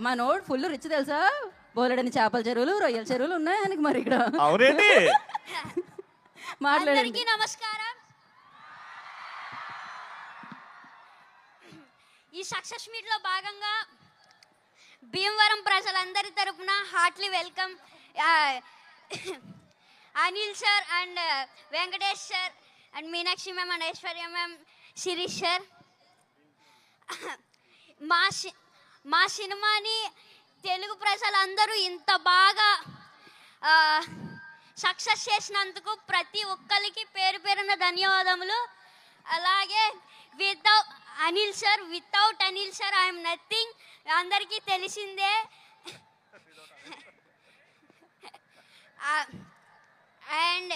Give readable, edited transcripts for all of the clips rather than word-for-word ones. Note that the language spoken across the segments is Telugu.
మనోడు ఫుల్ రిచ్ తెలుసా, బోలెడని చేపల చెరువులు, రొయ్యల చెరువులు ఉన్నాయి ఆయనకి. మరి ఇక్కడ అవునండి. మాట్లాడండి. అందరికీ నమస్కారం. ఈ సక్సెస్ మీట్ లో భాగంగా భీమవరం ప్రజలందరి తరపున heartly welcome Anil sir and Venkatesh sir and Meenakshi ma'am and Aishwarya ma'am, Shirish sir. మా సినిమాని తెలుగు ప్రజలందరూ ఇంత బాగా సక్సెస్ చేసినందుకు ప్రతి ఒక్కరికి పేరు పేరున ధన్యవాదములు. అలాగే without Anil sir I'm nothing, అందరికీ తెలిసిందే. And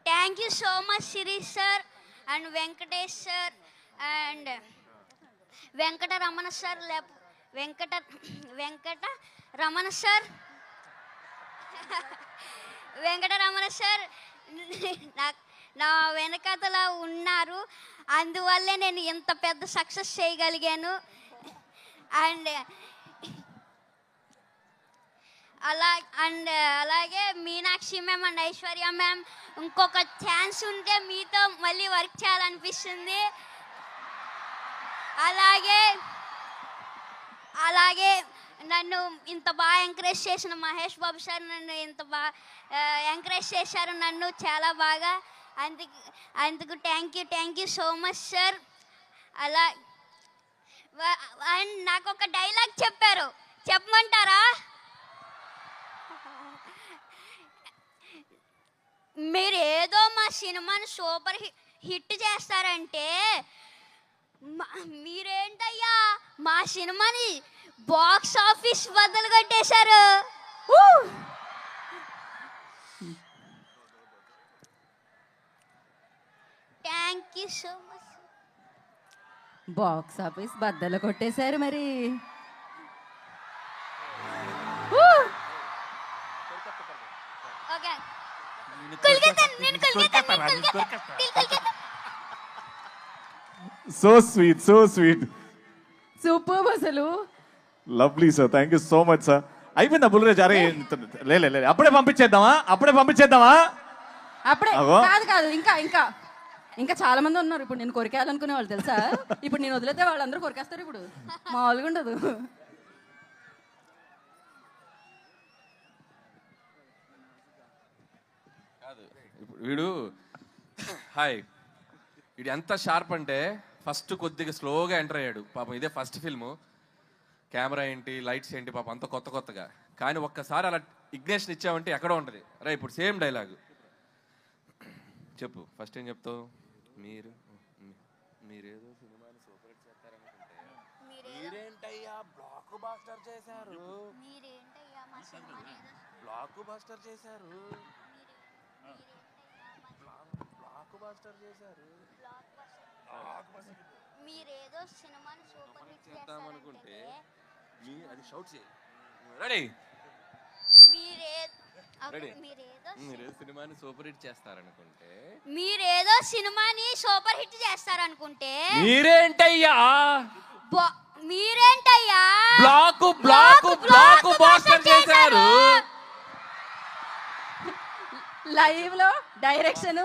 thank you so much Shirish sir and Venkatesh sir and Venkataramana sir. Venkataramana sir నా వెనకతల ఉన్నారు, అందువల్లే నేను ఇంత పెద్ద సక్సెస్ చేయగలిగాను. అండ్ అలాగే Meenakshi ma'am and Aishwarya ma'am, ఇంకొక ఛాన్స్ ఉంటే మీతో మళ్ళీ వర్క్ చేయాలనిపిస్తుంది. అలాగే నన్ను ఇంత బాగా ఎంకరేజ్ చేసిన మహేష్ బాబు సార్ నన్ను ఇంత బాగా ఎంకరేజ్ చేశారు నన్ను చాలా బాగా. అందుకు thank you so much sir. And నాకు ఒక డైలాగ్ చెప్పారు, చెప్పమంటారా? మీరు ఏదో మా సినిమాని సూపర్ హిట్ చేస్తారంటే మీరేంటయ్యా మా సినిమాని బాక్స్ ఆఫీస్ బద్దలు కొట్టేశారు. Thank you so much. Box office బద్దలు కొట్టేశారు మరి. Okay so sweet, so sweet, super అసలు. Lovely sir, thank you so much sir. అయిపోయిందా బుల్రాజ్? అరే లే అప్పుడే పంపించేద్దామా? అప్పుడే కాదు ఇంకా ఇంకా ఇంకా చాలా మంది ఉన్నారు ఇప్పుడు నేను కొరికేయాలనుకునే వాళ్ళు తెలుసా. ఇప్పుడు నేను వదిలేతే వాళ్ళందరూ కొరికేస్తారు. ఇప్పుడు మామూలుగా ఉండదు. వీడు ఎంత షార్ప్ అంటే ఫస్ట్ కొద్దిగా స్లోగా ఎంటర్ అయ్యాడు పాపం. ఇదే ఫస్ట్ ఫిల్ము, కెమెరా ఏంటి, లైట్స్ ఏంటి, పాపం అంత కొత్తగా. కానీ ఒక్కసారి అలా ఇగ్నేషన్ ఇచ్చామంటే ఎక్కడో ఉంటుంది. రా ఇప్పుడు సేమ్ డైలాగు చెప్పు. ఫస్ట్ ఏం చెప్తావు? మీరేదో సినిమాని సూపర్ హిట్ చేస్తారనుకుంటే మీరేంటయ్యా బ్లాక్ బాస్టర్ చేశారు. మీరేదో సినిమాని సూపర్ హిట్ చేస్తారనుకుంటే అది షౌట్ చేయి. రెడీ? మీరేదో సినిమాని సూపర్ హిట్ చేస్తారనుకుంటే మీరేంటయ్యా బ్లాక్ బాస్టర్ చేశారు. లైవ్ లో డైరెక్షన్,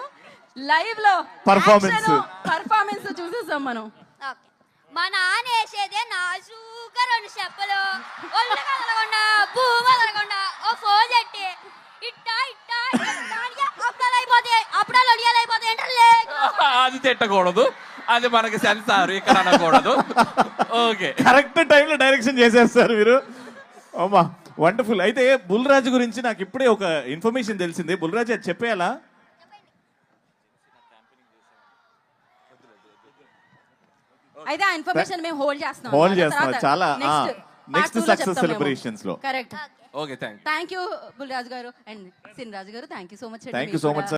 లైవ్ లో పర్ఫార్మెన్స్ చూసేసాం మనం. మా నాన్న వేసేదే నాజూగా 2 చెప్పలు, ఒళ్ళు కదలకుండా భూమి కదలకుండా ఓ ఫోన్ చెట్టి ఇట్టా అప్పుడాలు ఒడియాలైపోతాయి. అది తిట్టకూడదు, అది మనకి సెన్సార్, ఇక్కడ అనకూడదు. ఓకే, కరెక్ట్ టైంలో డైరెక్షన్ చేసేస్తారు మీరు. అమ్మా వండర్ఫుల్. అయితే బుల్రాజు గురించి నాకు ఇప్పుడే ఒక ఇన్ఫర్మేషన్ తెలిసింది. బుల్రాజు అది చెప్పేయాలా? అయితే ఆ ఇన్ఫర్మేషన్ మేము హోల్డ్ చేస్తున్నాం. చాలా నెక్స్ట్ సక్సెస్ సెలబ్రేషన్స్ లో. Correct. Okay, thank you Bulraju గారు అండ్ సిన్ రాజు గారు. Thank you so much. Thank you so much.